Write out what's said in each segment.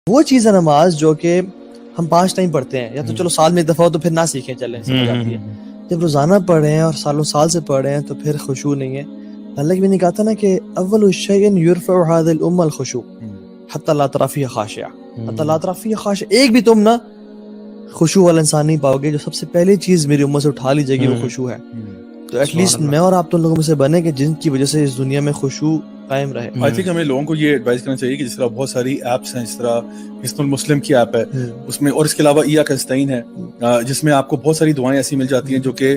وہ چیز ہے نماز جو کہ ہم 5 ٹائم پڑھتے ہیں، یا تو چلو سال میں ایک دفعہ ہو تو پھر نہ سیکھیں، چلیں سمجھ آتی ہے. جب روزانہ پڑھ رہے ہیں اور سالوں سال سے پڑھ رہے ہیں تو پھر خشوع نہیں ہے. اللہ کی بھی نے کہا تھا نا کہ اول الشیء یرفع هذه الامه الخشوع حتى لا ترى فيها خاشعہ، حتى لا ترى فيها خاشعہ. ایک بھی تم نا خشوع والا انسان نہیں پاؤ گے. جو سب سے پہلی چیز میری امت سے اٹھا لی جائے گی وہ خشوع ہے. تو ایٹ لیسٹ میں اور آپ تو لوگوں میں سے بنے کہ جن کی وجہ سے اس دنیا میں خشوع قائم رہے. آئی تھنک ہمیں لوگوں کو یہ ایڈوائز کرنا چاہیے کہ جس طرح بہت ساری ایپس ہیں، جس طرح حصن المسلم کی ایپ ہے اس میں، اور اس کے علاوہ ایاک نستعین ہے جس میں آپ کو بہت ساری دعائیں ایسی مل جاتی ہیں جو کہ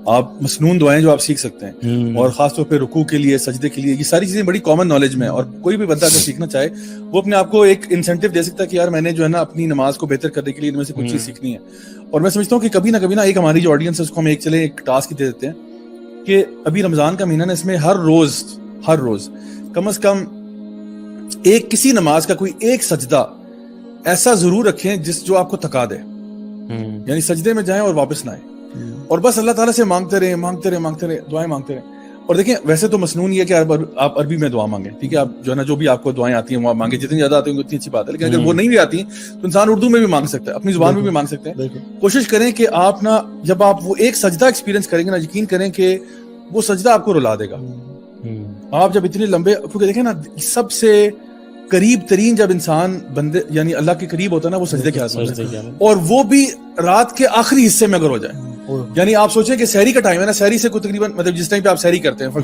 آپ مسنون دعائیں جو آپ سیکھ سکتے ہیں، اور خاص طور پہ رکوع کے لیے، سجدے کے لیے. یہ ساری چیزیں بڑی کامن نالج میں ہے، اور کوئی بھی بندہ اگر سیکھنا چاہے وہ اپنے آپ کو ایک انسینٹو دے سکتا ہے کہ یار میں نے جو ہے نا اپنی نماز کو بہتر کرنے کے لیے ان میں سے کچھ چیز سیکھنی ہے. اور میں سمجھتا ہوں کہ کبھی نہ کبھی نا ایک ہماری جو آڈینس ہے اس کو ہم ایک ٹاسک دے دیتے ہیں کہ ابھی رمضان کا مہینہ نا، اس میں ہر روز کم از کم ایک کسی نماز کا کوئی ایک سجدہ ایسا ضرور رکھیں جو آپ کو تھکا دے. یعنی سجدے میں جائیں اور واپس نہ آئیں، اور بس اللہ تعالیٰ سے مانگتے رہیں دعائیں مانگتے رہیں. اور دیکھیں ویسے تو مسنون یہ ہے کہ آپ عربی میں دعا مانگیں، ٹھیک ہے، آپ جو ہے نا جو بھی آپ کو دعائیں آتی ہیں وہ مانگیں، جتنی زیادہ آتی ہیں اتنی اچھی بات ہے. لیکن اگر وہ نہیں بھی آتی تو انسان اردو میں بھی مانگ سکتا ہے، اپنی زبان میں بھی مانگ سکتے ہیں. کوشش کریں کہ آپ نا جب آپ وہ ایک سجدہ ایکسپیرینس کریں گے نا، یقین کریں کہ وہ سجدہ آپ کو رلا دے گا. آپ جب اتنے لمبے، کیونکہ دیکھیں نا سب سے قریب ترین جب انسان بندے یعنی اللہ کے قریب ہوتا ہے نا وہ سجدے کے ہاتھ میں، اور وہ بھی رات کے آخری حصے میں اگر ہو جائے. یعنی آپ سوچیں کہ سحری کا ٹائم ہے نا، سحری سے کوئی تقریباً مطلب جس ٹائم پہ آپ سحری کرتے ہیں، فار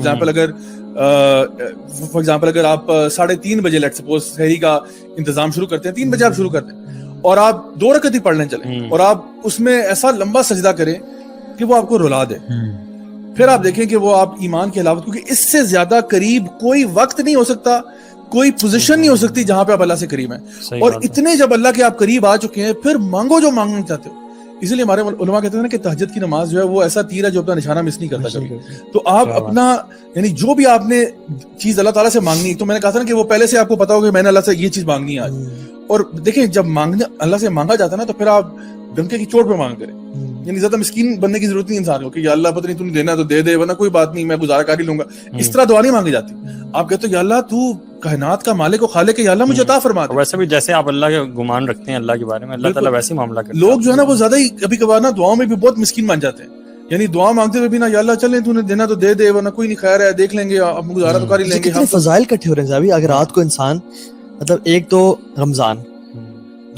ایگزامپل اگر آپ 3:30 بجے لیٹ سپوز سحری کا انتظام شروع کرتے ہیں، 3 بجے آپ شروع کرتے ہیں اور آپ 2 رکعت ہی پڑھنے چلیں اور آپ اس میں ایسا لمبا سجدہ کریں کہ وہ آپ کو رلا دے، پھر آپ دیکھیں کہ وہ آپ ایمان کی علاوت، کیونکہ اس سے زیادہ قریب کوئی وقت نہیں ہو سکتا، کوئی پوزیشن نہیں ہو سکتی جہاں پہ آپ اللہ سے قریب ہیں. اور اتنے جب اللہ کے آپ قریب آ چکے ہیں پھر مانگو جو مانگنا چاہتے ہو. اسی لیے ہمارے علماء کہتے ہیں نا کہ تہجد کی نماز جو ہے وہ ایسا تیر ہے جو اپنا نشانہ مس نہیں کرتا کبھی. تو آپ اپنا یعنی جو بھی آپ نے چیز اللہ تعالیٰ سے مانگنی، تو میں نے کہا تھا نا کہ وہ پہلے سے آپ کو پتا ہو کہ میں نے اللہ سے یہ چیز مانگنی ہے آج. اور دیکھیں جب مانگنا اللہ سے مانگا جاتا ہے نا تو پھر آپ ڈنکے کی چوٹ پہ مانگ کریں. یعنی زیادہ مسکین بننے کی ضرورت نہیں انسان کو کہ یا اللہ پتہ نہیں تم دینا تو دے دے ورنہ کوئی بات نہیں میں گزارا کر ہی لوں گا. اس طرح دعا نہیں مانگی جاتی. آپ کہتے ہو یا اللہ تو کائنات کا مالک و خالق ہے، یا اللہ مجھے عطا فرما دے. ویسے بھی جیسے آپ اللہ کے گمان رکھتے ہیں اللہ کے بارے میں، اللہ تعالیٰ ویسے ہی معاملہ کرتا ہے. لوگ جو ہے نا وہ زیادہ ہی کبھی کبھار نا دعاؤں میں بھی بہت مسکین بن جاتے ہیں. یعنی دعا مانگتے ہوئے بھی نا یا اللہ چلیں تو نے دینا تو دے دے ورنہ کوئی نہیں، خیر ہے دیکھ لیں گے، اب گزارا تو کر ہی لیں گے. کتنے فضائل کٹھے ہو رہے ہیں صاحب. اگر رات کو انسان مطلب ایک تو رمضان،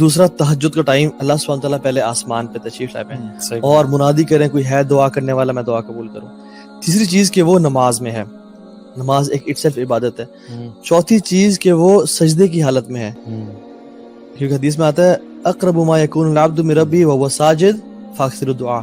دوسرا تہجد کا ٹائم، اللہ سبحانہ تعالیٰ پہلے آسمان پہ تشریف لائے ہیں اور منادی کریں کوئی ہے دعا کرنے والا میں دعا قبول کروں. تیسری چیز کہ وہ نماز میں ہے، نماز ایک اٹسیلف عبادت ہے. چوتھی چیز کہ وہ سجدے کی حالت میں ہے، کیونکہ حدیث میں آتا ہے اقرب ما یکون العبد من ربہ وهو ساجد فاکثر الدعاء.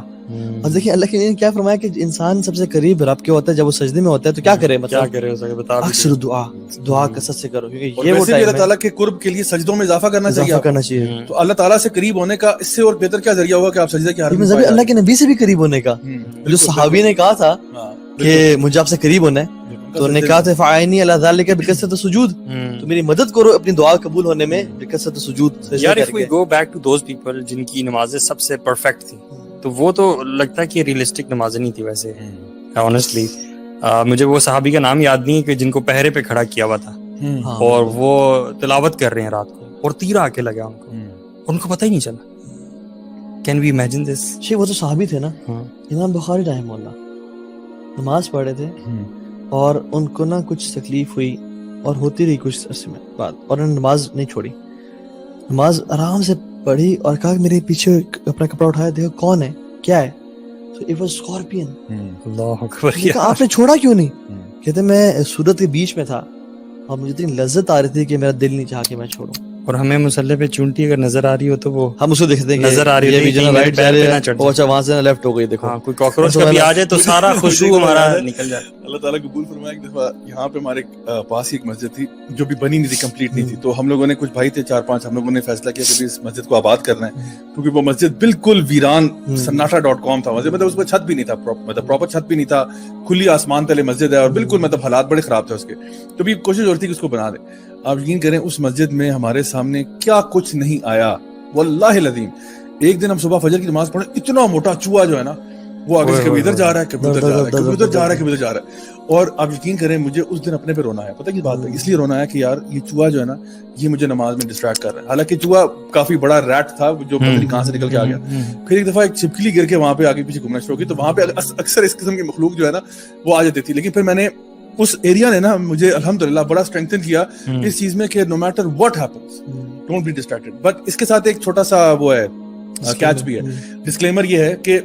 اور دیکھیں اللہ کے نے کیا فرمایا کہ انسان سب سے قریب رب کے ہوتا ہے جب وہ سجدے میں ہوتا ہے تو کیا کرے، مطلب کیا کرے اسے بتا اکثر دعا کثرت سے کرو، کیونکہ یہ وہ ٹائم ہے اللہ تعالیٰ کے قرب کے لیے سجدوں میں اضافہ کرنا چاہیے. تو اللہ تعالیٰ سے قریب ہونے کا اس سے اور بہتر کیا ذریعہ ہوگا کہ آپ سجدے کی حالت میں اللہ کے نبی سے بھی قریب ہونے کا. جو صحابی نے کہا تھا کہ مجھے آپ سے قریب ہونا ہے تو انہوں نے کہا تھا فاعینی علی ذلک بکثرۃ السجود، تو میری مدد کرو اپنی دعا قبول ہونے میں بکثرت السجود. یار if we go back to those people جن کی نمازیں سب سے پرفیکٹ تھی، تو وہ تو لگتا ہے کہ ریئلسٹک نمازیں نہیں تھی ویسے آنیسٹلی. مجھے وہ صحابی کا نام یاد نہیں ہے کہ جن کو پہرے پہ کھڑا کیا ہوا تھا اور وہ تلاوت کر رہے ہیں رات کو اور تیر آ کے لگا ان کو پتہ ہی نہیں چلا. Can we imagine this? وہ تو صحابی تھے نا، امام بخاری رحمہ اللہ نماز پڑھ رہے تھے اور ان کو نا کچھ تکلیف ہوئی اور ہوتی رہی کچھ عرصے میں بعد، اور انہوں نے نماز نہیں چھوڑی، نماز آرام سے پڑھی اور کہا کہ میرے پیچھے اپنا کپڑا اٹھایا، دیکھو کون ہے کیا ہے، تو اٹ واز اسکارپین. اللہ اکبر. آپ نے چھوڑا کیوں نہیں؟ کہتے میں سورت کے بیچ میں تھا اور مجھے اتنی لذت آ رہی تھی کہ میرا دل نہیں چاہا کہ میں چھوڑوں. اور ہمیں مسلح پہ چونٹی اگر نظر آ رہی ہو تو وہ ہم اس کو دیکھتے ہیں نظر آ رہی ہے رائٹ جا رہے ہیں، اچھا وہاں سے لیفٹ ہو گئی، دیکھو کوئی کاکروچ کبھی آ جائے تو سارا خشوع ہمارا نکل جائے. اللہ تعالیٰ قبول فرمائے. ایک دفعہ یہاں پہ ہمارے پاس ہی ایک مسجد تھی جو بھی بنی نہیں تھی، کمپلیٹ نہیں تھی، تو ہم لوگوں نے کچھ بھائی تھے 4-5، ہم لوگوں نے فیصلہ کیا کہ اس مسجد کو آباد کرنا ہے، کیونکہ وہ مسجد بالکل ویران سناٹا.com تھا. مطلب اس پر چھت بھی نہیں تھا، مطلب پراپر چھت بھی نہیں تھا، کھلی آسمان تلے مسجد ہے اور بالکل مطلب حالات بڑے خراب تھے اس کے. تو بھی کوشش ہو رہی تھی کہ اس کو بنا دیں. آپ یقین کریں اس مسجد میں ہمارے سامنے کیا کچھ نہیں آیا واللہ العظیم. ایک دن ہم صبح فجر کی نماز پڑھیں، اتنا موٹا چوہا جو ہے نا وہ آگے سے کبھی ادھر جا رہا ہے کبھی ادھر جا رہا ہے کبھی ادھر جا رہا ہے کبھی ادھر جا رہا ہے. اور آپ یقین کریں مجھے اس دن اپنے پہ رونا ہے. پتہ کی بات ہے اس لیے رونا ہے کہ یار یہ چوہا جو ہے نا یہ مجھے نماز میں ڈسٹریکٹ کر رہا ہے. حالانکہ چوہا کافی بڑا ریٹ تھا جو پتہ نہیں کہاں سے نکل کے آ گیا. پھر ایک دفعہ ایک چھپکلی گر کے وہاں پہ آگے پیچھے گھومنا شروع کی, تو وہاں پہ اکثر اس قسم کی مخلوق جو ہے نا وہ آ جاتی تھی. لیکن پھر میں نے اس ایریا نے نا مجھے الحمدللہ بڑا اسٹرینتھن کیا اس چیز میں کہ no matter what happens don't be distracted. But اس کے ساتھ ایک چھوٹا سا وہ ہے کیچ بھی ہے, ڈسکلیمر یہ ہے کہ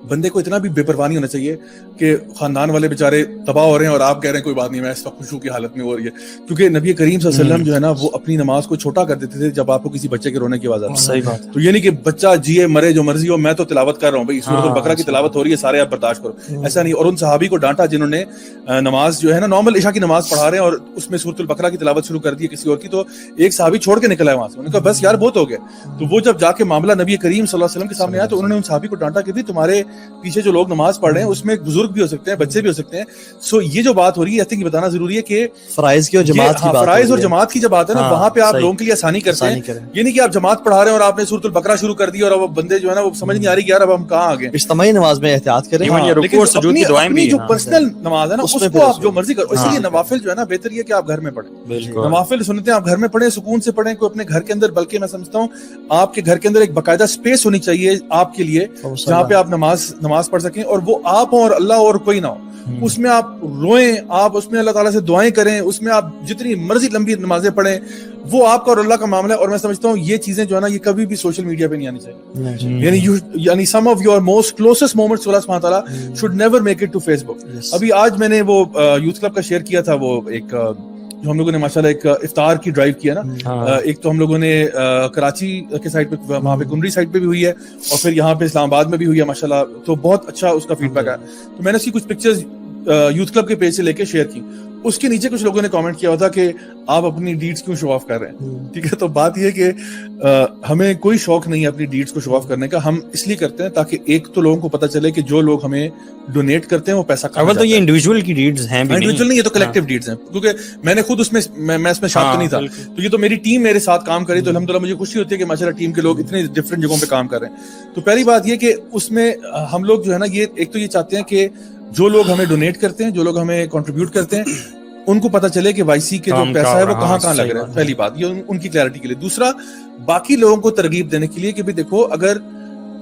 بندے کو اتنا بھی بے پرواہ نہیں ہونا چاہیے کہ خاندان والے بیچارے تباہ ہو رہے ہیں اور آپ کہہ رہے ہیں کوئی بات نہیں میں اس وقت خوشو کی حالت میں ہو رہی ہے. کیونکہ نبی کریم صلی اللہ علیہ وسلم جو ہے نا وہ اپنی نماز کو چھوٹا کر دیتے تھے جب آپ کو کسی بچے کے رونے کی آواز آتی. صحیح بات. تو یہ نہیں کہ بچہ جیے مرے جو مرضی ہو, میں تو تلاوت کر رہا ہوں بھائی سورۃ البقرہ کی تلاوت ہو رہی ہے سارے آپ برداشت کرو, ایسا نہیں. اور ان صحابی کو ڈانٹا جنہوں نے نماز جو ہے نا نارمل عشاء کی نماز پڑھا رہے ہیں اور اس میں سورۃ البقرہ کی تلاوت شروع کر دی کسی اور کی, تو ایک صحابی چھوڑ کے نکلا ہے وہاں سے. انہوں نے کہا بس یار بہت ہو گیا. تو وہ جب جا کے معاملہ نبی کریم صلی اللہ علیہ وسلم کے سامنے آیا تو انہوں نے ان صحابی کو ڈانٹا کہ بھی تمہارے پیچھے جو لوگ نماز پڑھ رہے ہیں اس میں بزرگ بھی ہو سکتے ہیں بچے بھی ہو سکتے ہیں. سو یہ جو بات ہو رہی ہے آئی تھنک یہ بتانا ضروری ہے کہ فرائض کی اور جماعت کی بات, فرائض اور جماعت کی جب بات ہے نا وہاں پہ آپ لوگوں کے لیے آسانی کرتے ہیں. یہ نہیں کہ آپ جماعت پڑھا رہے ہیں اور آپ نے سورۃ البقرہ شروع کر دی اور اب بندے جو ہے نا وہ سمجھ نہیں آ رہی کہ یار اب ہم کہاں آ گئے. اجتماعی نماز میں احتیاط کریں, رکوع اور سجود کی دعائیں بھی جو پرسنل نماز ہے نا اس کو آپ جو مرضی کرو. اس لیے نوافل جو ہے نا بہتر یہ کہ آپ گھر میں پڑھیں. نوافل سنتیں آپ گھر میں پڑھیں, سکون سے پڑھیں, کوئی اپنے گھر کے اندر. بلکہ میں سمجھتا ہوں آپ کے گھر کے اندر ایک باقاعدہ اسپیس ہونی چاہیے آپ کے لیے جہاں پہ آپ نماز پڑھ سکیں, اور وہ آپ ہوں اور اللہ اور کوئی نہ ہو. اس میں آپ روئیں, آپ اس میں اللہ تعالیٰ سے دعائیں کریں, اس میں آپ جتنی مرضی لمبی نمازیں پڑھیں, وہ آپ کا اور اللہ کا معاملہ ہے. اور میں سمجھتا ہوں یہ چیزیں جو ہے نا یہ کبھی بھی سوشل میڈیا پہ نہیں آنی چاہیے. یعنی some of your most closest moments اللہ سبحانہ تعالیٰ should never make it to Facebook. ابھی آج میں نے وہ یوتھ کلب کا شیئر کیا تھا, وہ ایک جو ہم لوگوں نے ماشاءاللہ ایک افطار کی ڈرائیو کیا نا. ایک تو ہم لوگوں نے کراچی کے سائڈ پہ وہاں پہ کنڈری سائڈ پہ بھی ہوئی ہے اور پھر یہاں پہ اسلام آباد میں بھی ہوئی ہے ماشاءاللہ. تو بہت اچھا اس کا فیڈ بیک آیا. تو میں نے اس کی کچھ پکچرز یوتھ کلب کے پیج سے لے کے شیئر کی. اس کے نیچے کچھ لوگوں نے کامنٹ کیا تھا کہ آپ اپنی ڈیڈز کیوں شو آف کر رہے ہیں. ٹھیک ہے, تو بات یہ کہ ہمیں کوئی شوق نہیں ہے اپنی ڈیڈز کو شو آف کرنے کا. ہم اس لیے کرتے ہیں تاکہ ایک تو لوگوں کو پتہ چلے کہ جو لوگ ہمیں ڈونیٹ کرتے ہیں وہ پیسہ اول تو یہ انڈیویجول کی ڈیڈز ہیں, انڈیویجول نہیں, یہ تو کلیکٹیو ڈیڈز ہیں. کیونکہ میں نے خود اس میں اس میں شامل نہیں تھا, تو یہ تو میری ٹیم میرے ساتھ کام کری. تو الحمدللہ مجھے خوشی ہوتی ہے کہ ماشاءاللہ ٹیم کے لوگ اتنے ڈفرینٹ جگہوں پہ کام کر رہے ہیں. تو پہلی بات یہ کہ اس میں ہم لوگ جو ہے نا یہ ایک تو یہ چاہتے ہیں کہ جو لوگ ہمیں ڈونیٹ کرتے ہیں, جو لوگ ہمیں کنٹریبیوٹ کرتے ہیں, ان کو پتہ چلے کہ وائی سی کے جو پیسہ ہے وہ کہاں کہاں لگ رہا ہے. پہلی بات یہ ان کی کلیئرٹی کے لیے. دوسرا باقی لوگوں کو ترغیب دینے کے لیے کہ بھی دیکھو اگر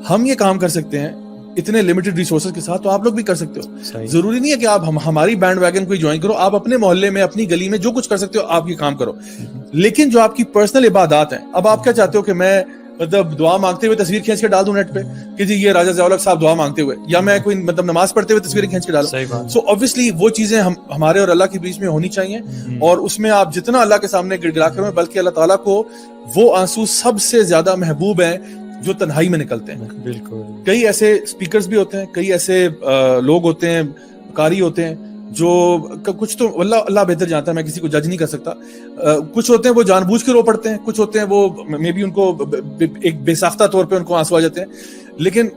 ہم یہ کام کر سکتے ہیں اتنے لمیٹڈ ریسورسز کے ساتھ تو آپ لوگ بھی کر سکتے ہو. ضروری نہیں ہے کہ آپ ہماری بینڈ ویگن کو جوائن کرو. آپ اپنے محلے میں اپنی گلی میں جو کچھ کر سکتے ہو آپ یہ کام کرو. لیکن جو آپ کی پرسنل عبادات ہیں, اب آپ کیا چاہتے ہو کہ میں مطلب دعا مانگتے ہوئے تصویر کھینچ کے ڈال دوں نیٹ پہ کہ جی یہ راجہ ضیاء الحق صاحب دعا مانگتے ہوئے, یا میں کوئی مطلب نماز پڑھتے ہوئے تصویر کھینچ کے ڈالوں. سو obviously وہ چیزیں ہمارے اور اللہ کے بیچ میں ہونی چاہیے. اور اس میں آپ جتنا اللہ کے سامنے گڑ گڑا کریں, بلکہ اللہ تعالیٰ کو وہ آنسو سب سے زیادہ محبوب ہیں جو تنہائی میں نکلتے ہیں. بالکل کئی ایسے اسپیکرز بھی ہوتے ہیں, کئی ایسے لوگ ہوتے ہیں, قاری ہوتے ہیں جو کچھ تو اللہ بہتر جانتا ہے, میں کسی کو جج نہیں کر سکتا. کچھ ہوتے ہیں وہ جان بوجھ کے رو پڑتے ہیں, کچھ ہوتے ہیں وہ مے بی ان کو ایک بے ساختہ طور پہ ان کو آنسو آ جاتے ہیں. لیکن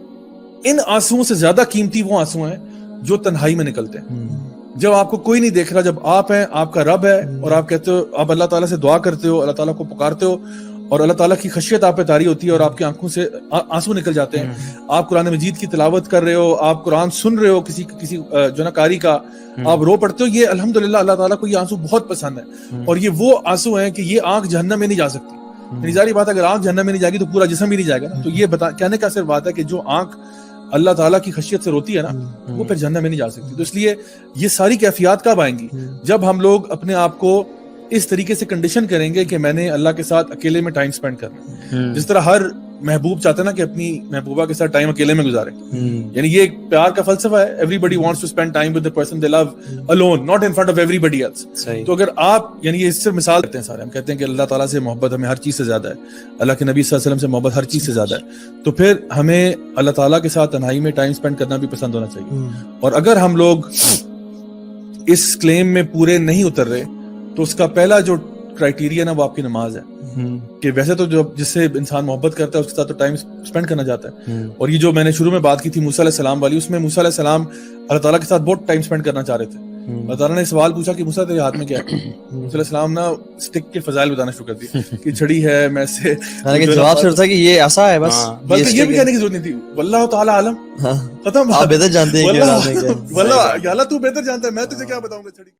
ان آنسوؤں سے زیادہ قیمتی وہ آنسو ہیں جو تنہائی میں نکلتے ہیں, جب آپ کو کوئی نہیں دیکھ رہا, جب آپ ہیں, آپ کا رب ہے اور آپ کہتے ہو, آپ اللہ تعالیٰ سے دعا کرتے ہو, اللہ تعالیٰ کو پکارتے ہو اور اللہ تعالیٰ کی خشیت آپ پہ طاری ہوتی ہے اور آپ کی آنکھوں سے آنسو نکل جاتے ہیں. آپ قرآن مجید کی تلاوت کر رہے ہو, آپ قرآن سن رہے ہو کسی جو نا قاری کا, آپ رو پڑتے ہو. یہ الحمدللہ اللہ تعالیٰ کو یہ آنسو بہت پسند ہے. اور یہ وہ آنسو ہیں کہ یہ آنکھ جہنم میں نہیں جا سکتی. یعنی ظاہری بات ہے اگر آنکھ جہنم میں نہیں جائے گی تو پورا جسم بھی نہیں جائے گا. تو یہ کہنے کا صرف بات ہے کہ جو آنکھ اللہ تعالیٰ کی خشیت سے روتی ہے نا وہ پھر جہنم میں نہیں جا سکتی. تو اس لیے یہ ساری کیفیات کب آئیں گی؟ جب ہم لوگ اپنے آپ کو اس طریقے سے کنڈیشن کریں گے کہ میں نے اللہ کے ساتھ اکیلے میں ٹائم سپینڈ کرنا. جس طرح ہر محبوب چاہتا ہے نا کہ اپنی محبوبہ کے ساتھ ٹائم اکیلے میں گزارے. یعنی یہ ایک پیار کا فلسفہ ہے. everybody wants to spend time with the person they love alone, not in front of everybody else. تو اگر آپ یعنی یہ اس سے مثال دیتے ہیں سارے, ہم کہتے ہیں کہ اللہ تعالیٰ سے محبت ہمیں ہر چیز سے زیادہ ہے, اللہ کے نبی صلی اللہ علیہ وسلم سے محبت ہر چیز سے زیادہ ہے, تو پھر ہمیں اللہ تعالیٰ کے ساتھ تنہائی میں ٹائم سپینڈ کرنا بھی پسند ہونا چاہیے. اور اگر ہم لوگ اس کلیم میں پورے نہیں اتر رہے تو اس کا پہلا جو کرائٹیریا نا وہ آپ کی نماز ہے. کہ ویسے تو جو جس سے انسان محبت کرتا ہے اس کے ساتھ تو ٹائم سپینڈ کرنا چاہتا ہے. اور یہ جو میں نے شروع میں بات کی تھی موسیٰ علیہ السلام والی, اس میں موسیٰ علیہ السلام اللہ تعالیٰ کے ساتھ بہت ٹائم سپینڈ کرنا چاہ رہے تھے, اللہ تعالیٰ نے سوال پوچھا کہ موسیٰ تیرے ہاتھ میں کیا ہے؟ موسیٰ علیہ السلام نا اسٹک کے فضائل بتانا شروع کر دیے کہ چھڑی ہے، میں سے جواب صرف تھا کہ یہ ایسا ہے بس، بلکہ یہ بھی کہنے کی ضرورت نہیں تھی واللہ تعالیٰ عالم، ختم، آپ بہتر جانتے ہیں کہ واللہ یا اللہ تو بہتر جانتا ہے، میں تجھے کیا بتاؤں گا چھڑی.